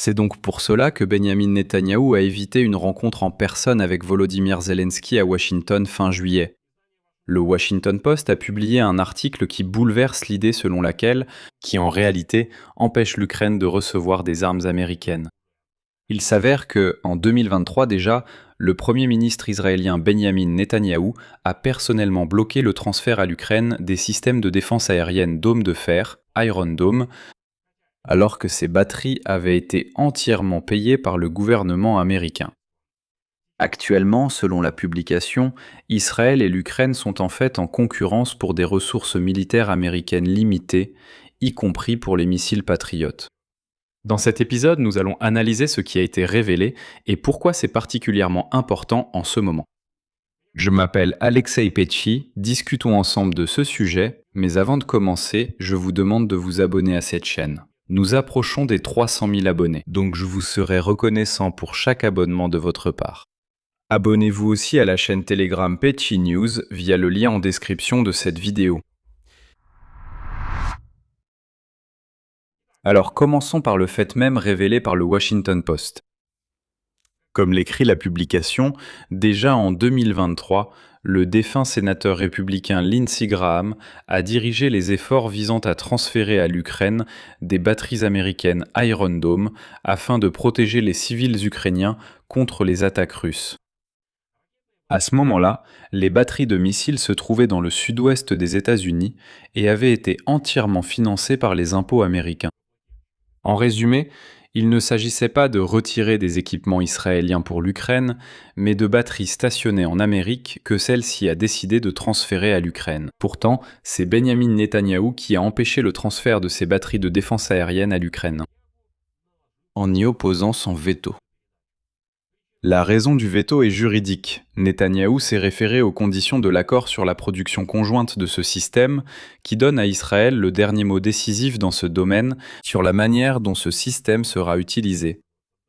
C'est donc pour cela que Benyamin Netanyahou a évité une rencontre en personne avec Volodymyr Zelensky à Washington fin juillet. Le Washington Post a publié un article qui bouleverse l'idée selon laquelle, qui en réalité empêche l'Ukraine de recevoir des armes américaines. Il s'avère que, en 2023 déjà, le Premier ministre israélien Benyamin Netanyahou a personnellement bloqué le transfert à l'Ukraine des systèmes de défense aérienne Dôme de fer, Iron Dome, alors que ces batteries avaient été entièrement payées par le gouvernement américain. Actuellement, selon la publication, Israël et l'Ukraine sont en fait en concurrence pour des ressources militaires américaines limitées, y compris pour les missiles Patriot. Dans cet épisode, nous allons analyser ce qui a été révélé et pourquoi c'est particulièrement important en ce moment. Je m'appelle Alexei Petchi, discutons ensemble de ce sujet, mais avant de commencer, je vous demande de vous abonner à cette chaîne. Nous approchons des 300 000 abonnés, donc je vous serai reconnaissant pour chaque abonnement de votre part. Abonnez-vous aussi à la chaîne Telegram Petchi News via le lien en description de cette vidéo. Alors commençons par le fait même révélé par le Washington Post. Comme l'écrit la publication, déjà en 2023, le défunt sénateur républicain Lindsey Graham a dirigé les efforts visant à transférer à l'Ukraine des batteries américaines Iron Dome afin de protéger les civils ukrainiens contre les attaques russes. À ce moment-là, les batteries de missiles se trouvaient dans le sud-ouest des États-Unis et avaient été entièrement financées par les impôts américains. En résumé, il ne s'agissait pas de retirer des équipements israéliens pour l'Ukraine, mais de batteries stationnées en Amérique que celle-ci a décidé de transférer à l'Ukraine. Pourtant, c'est Benyamin Netanyahou qui a empêché le transfert de ces batteries de défense aérienne à l'Ukraine, en y opposant son veto. La raison du veto est juridique. Netanyahou s'est référé aux conditions de l'accord sur la production conjointe de ce système, qui donne à Israël le dernier mot décisif dans ce domaine sur la manière dont ce système sera utilisé,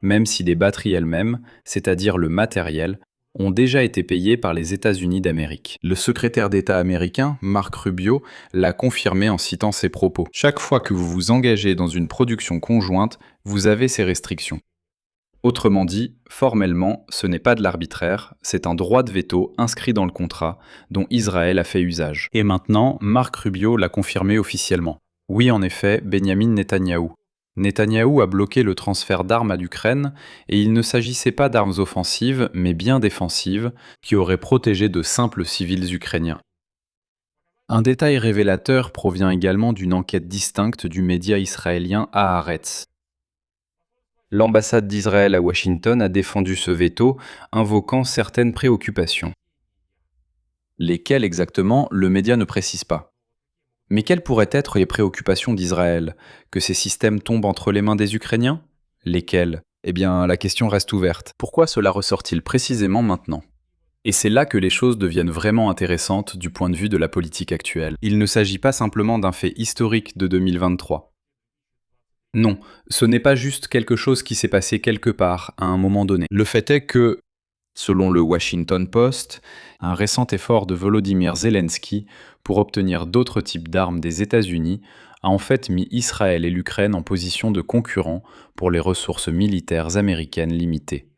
même si les batteries elles-mêmes, c'est-à-dire le matériel, ont déjà été payées par les États-Unis d'Amérique. Le secrétaire d'État américain, Mark Rubio, l'a confirmé en citant ses propos. Chaque fois que vous vous engagez dans une production conjointe, vous avez ces restrictions. Autrement dit, formellement, ce n'est pas de l'arbitraire, c'est un droit de veto inscrit dans le contrat dont Israël a fait usage. Et maintenant, Mark Rubio l'a confirmé officiellement. Oui, en effet, Benyamin Netanyahou. Netanyahou a bloqué le transfert d'armes à l'Ukraine et il ne s'agissait pas d'armes offensives, mais bien défensives, qui auraient protégé de simples civils ukrainiens. Un détail révélateur provient également d'une enquête distincte du média israélien Haaretz. L'ambassade d'Israël à Washington a défendu ce veto, invoquant certaines préoccupations. Lesquelles exactement, le média ne précise pas. Mais quelles pourraient être les préoccupations d'Israël? Que ces systèmes tombent entre les mains des Ukrainiens? Lesquelles? Eh bien, la question reste ouverte. Pourquoi cela ressort-il précisément maintenant? Et c'est là que les choses deviennent vraiment intéressantes du point de vue de la politique actuelle. Il ne s'agit pas simplement d'un fait historique de 2023. Non, ce n'est pas juste quelque chose qui s'est passé quelque part, à un moment donné. Le fait est que, selon le Washington Post, un récent effort de Volodymyr Zelensky pour obtenir d'autres types d'armes des États-Unis a en fait mis Israël et l'Ukraine en position de concurrents pour les ressources militaires américaines limitées.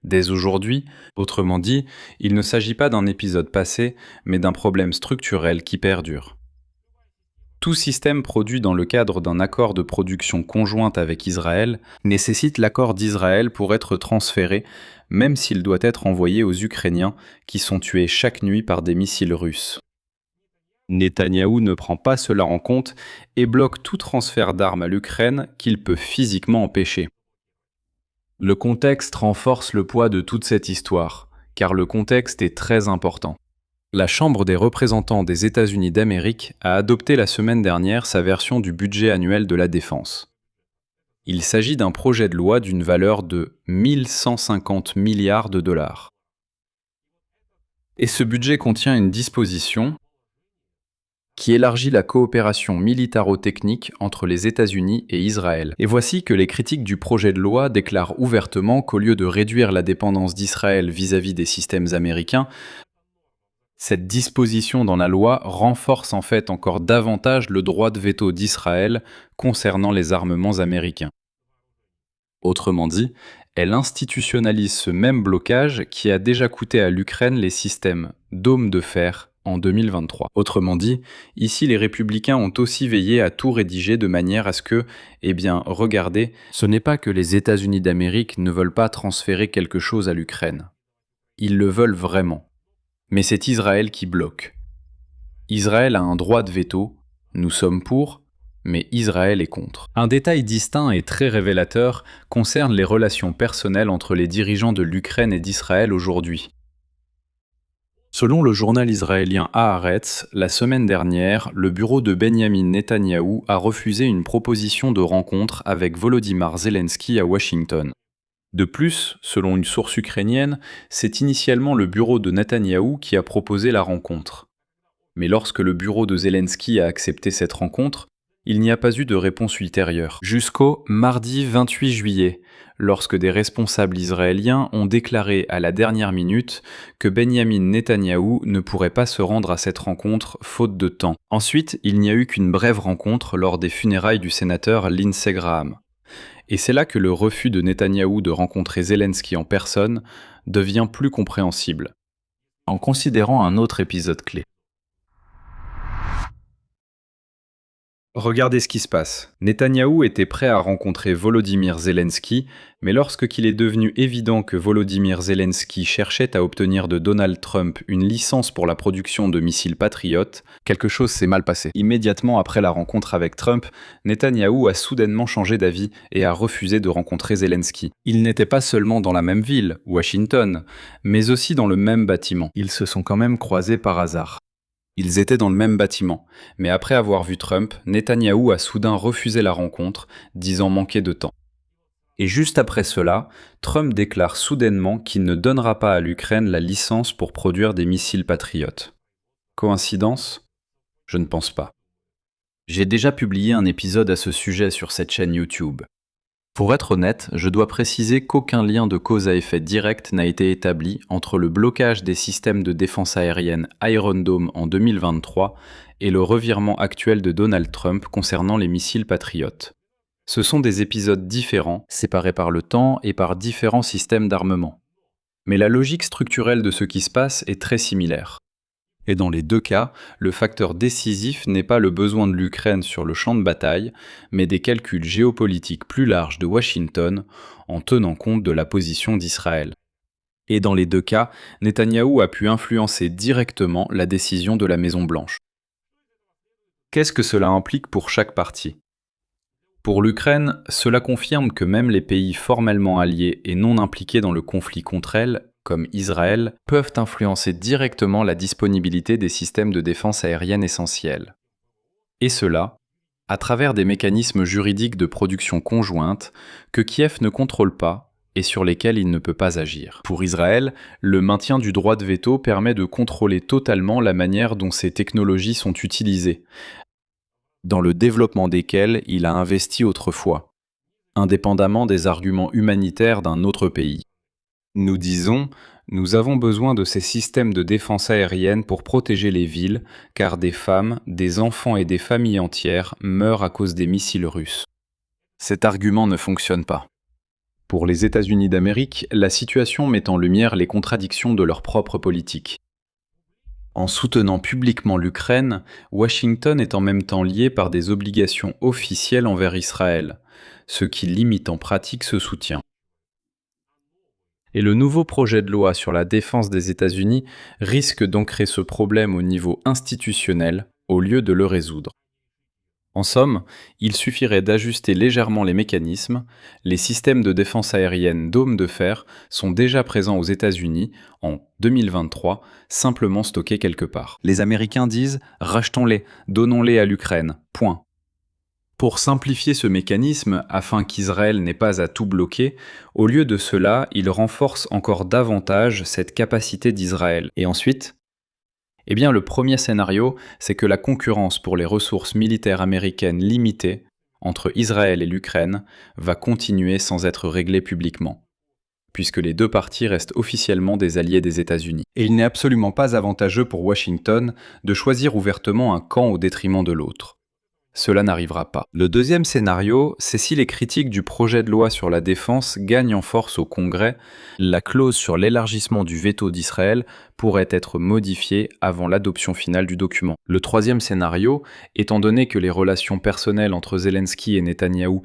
Dès aujourd'hui, autrement dit, il ne s'agit pas d'un épisode passé, mais d'un problème structurel qui perdure. Tout système produit dans le cadre d'un accord de production conjointe avec Israël nécessite l'accord d'Israël pour être transféré, même s'il doit être envoyé aux Ukrainiens qui sont tués chaque nuit par des missiles russes. Netanyahou ne prend pas cela en compte et bloque tout transfert d'armes à l'Ukraine qu'il peut physiquement empêcher. Le contexte renforce le poids de toute cette histoire, car le contexte est très important. La Chambre des représentants des États-Unis d'Amérique a adopté la semaine dernière sa version du budget annuel de la défense. Il s'agit d'un projet de loi d'une valeur de 1150 milliards de dollars. Et ce budget contient une disposition qui élargit la coopération militaro-technique entre les États-Unis et Israël. Et voici que les critiques du projet de loi déclarent ouvertement qu'au lieu de réduire la dépendance d'Israël vis-à-vis des systèmes américains, cette disposition dans la loi renforce en fait encore davantage le droit de veto d'Israël concernant les armements américains. Autrement dit, elle institutionnalise ce même blocage qui a déjà coûté à l'Ukraine les systèmes Dôme de fer en 2023. Autrement dit, ici les républicains ont aussi veillé à tout rédiger de manière à ce que, regardez, ce n'est pas que les États-Unis d'Amérique ne veulent pas transférer quelque chose à l'Ukraine. Ils le veulent vraiment. Mais c'est Israël qui bloque. Israël a un droit de veto, nous sommes pour, mais Israël est contre. Un détail distinct et très révélateur concerne les relations personnelles entre les dirigeants de l'Ukraine et d'Israël aujourd'hui. Selon le journal israélien Haaretz, la semaine dernière, le bureau de Benjamin Netanyahou a refusé une proposition de rencontre avec Volodymyr Zelensky à Washington. De plus, selon une source ukrainienne, c'est initialement le bureau de Netanyahou qui a proposé la rencontre. Mais lorsque le bureau de Zelensky a accepté cette rencontre, il n'y a pas eu de réponse ultérieure. Jusqu'au mardi 28 juillet, lorsque des responsables israéliens ont déclaré à la dernière minute que Benjamin Netanyahou ne pourrait pas se rendre à cette rencontre faute de temps. Ensuite, il n'y a eu qu'une brève rencontre lors des funérailles du sénateur Lindsey Graham. Et c'est là que le refus de Netanyahou de rencontrer Zelensky en personne devient plus compréhensible. En considérant un autre épisode clé. Regardez ce qui se passe. Netanyahou était prêt à rencontrer Volodymyr Zelensky, mais lorsqu'il est devenu évident que Volodymyr Zelensky cherchait à obtenir de Donald Trump une licence pour la production de missiles Patriot, quelque chose s'est mal passé. Immédiatement après la rencontre avec Trump, Netanyahou a soudainement changé d'avis et a refusé de rencontrer Zelensky. Il n'était pas seulement dans la même ville, Washington, mais aussi dans le même bâtiment. Ils se sont quand même croisés par hasard. Ils étaient dans le même bâtiment, mais après avoir vu Trump, Netanyahou a soudain refusé la rencontre, disant manquer de temps. Et juste après cela, Trump déclare soudainement qu'il ne donnera pas à l'Ukraine la licence pour produire des missiles Patriot. Coïncidence ? Je ne pense pas. J'ai déjà publié un épisode à ce sujet sur cette chaîne YouTube. Pour être honnête, je dois préciser qu'aucun lien de cause à effet direct n'a été établi entre le blocage des systèmes de défense aérienne Iron Dome en 2023 et le revirement actuel de Donald Trump concernant les missiles Patriot. Ce sont des épisodes différents, séparés par le temps et par différents systèmes d'armement. Mais la logique structurelle de ce qui se passe est très similaire. Et dans les deux cas, le facteur décisif n'est pas le besoin de l'Ukraine sur le champ de bataille, mais des calculs géopolitiques plus larges de Washington en tenant compte de la position d'Israël. Et dans les deux cas, Netanyahou a pu influencer directement la décision de la Maison-Blanche. Qu'est-ce que cela implique pour chaque partie ? Pour l'Ukraine, cela confirme que même les pays formellement alliés et non impliqués dans le conflit contre elle, comme Israël, peuvent influencer directement la disponibilité des systèmes de défense aérienne essentiels. Et cela, à travers des mécanismes juridiques de production conjointe que Kiev ne contrôle pas et sur lesquels il ne peut pas agir. Pour Israël, le maintien du droit de veto permet de contrôler totalement la manière dont ces technologies sont utilisées, dans le développement desquelles il a investi autrefois, indépendamment des arguments humanitaires d'un autre pays. Nous disons, nous avons besoin de ces systèmes de défense aérienne pour protéger les villes, car des femmes, des enfants et des familles entières meurent à cause des missiles russes. Cet argument ne fonctionne pas. Pour les États-Unis d'Amérique, la situation met en lumière les contradictions de leur propre politique. En soutenant publiquement l'Ukraine, Washington est en même temps lié par des obligations officielles envers Israël, ce qui limite en pratique ce soutien. Et le nouveau projet de loi sur la défense des États-Unis risque d'ancrer ce problème au niveau institutionnel au lieu de le résoudre. En somme, il suffirait d'ajuster légèrement les mécanismes. Les systèmes de défense aérienne Dôme de fer sont déjà présents aux États-Unis en 2023, simplement stockés quelque part. Les Américains disent « rachetons-les, donnons-les à l'Ukraine, point ». Pour simplifier ce mécanisme, afin qu'Israël n'ait pas à tout bloquer, au lieu de cela, il renforce encore davantage cette capacité d'Israël. Et ensuite ? Eh bien, le premier scénario, c'est que la concurrence pour les ressources militaires américaines limitées entre Israël et l'Ukraine va continuer sans être réglée publiquement, puisque les deux parties restent officiellement des alliés des États-Unis. Et il n'est absolument pas avantageux pour Washington de choisir ouvertement un camp au détriment de l'autre. Cela n'arrivera pas. Le deuxième scénario, c'est si les critiques du projet de loi sur la défense gagnent en force au Congrès, la clause sur l'élargissement du veto d'Israël pourrait être modifiée avant l'adoption finale du document. Le troisième scénario, étant donné que les relations personnelles entre Zelensky et Netanyahou,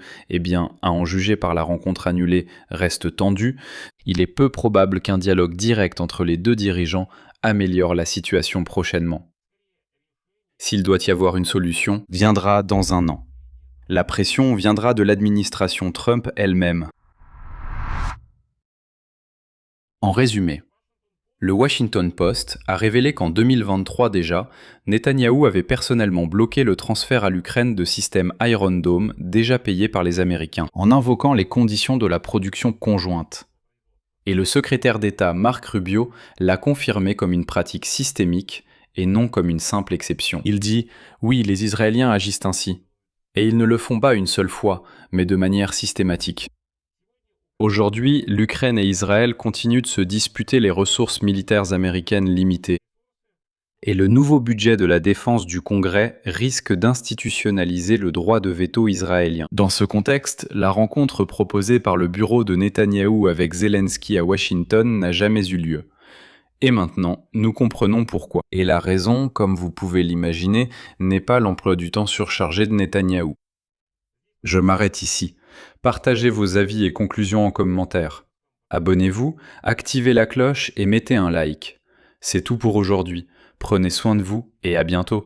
à en juger par la rencontre annulée, restent tendues, il est peu probable qu'un dialogue direct entre les deux dirigeants améliore la situation prochainement. S'il doit y avoir une solution, viendra dans un an. La pression viendra de l'administration Trump elle-même. En résumé, le Washington Post a révélé qu'en 2023 déjà, Netanyahou avait personnellement bloqué le transfert à l'Ukraine de systèmes Iron Dome déjà payés par les Américains, en invoquant les conditions de la production conjointe. Et le secrétaire d'État Marc Rubio l'a confirmé comme une pratique systémique et non comme une simple exception. Il dit « Oui, les Israéliens agissent ainsi. Et ils ne le font pas une seule fois, mais de manière systématique. » Aujourd'hui, l'Ukraine et Israël continuent de se disputer les ressources militaires américaines limitées. Et le nouveau budget de la défense du Congrès risque d'institutionnaliser le droit de veto israélien. Dans ce contexte, la rencontre proposée par le bureau de Netanyahou avec Zelensky à Washington n'a jamais eu lieu. Et maintenant, nous comprenons pourquoi. Et la raison, comme vous pouvez l'imaginer, n'est pas l'emploi du temps surchargé de Netanyahou. Je m'arrête ici. Partagez vos avis et conclusions en commentaire. Abonnez-vous, activez la cloche et mettez un like. C'est tout pour aujourd'hui. Prenez soin de vous et à bientôt.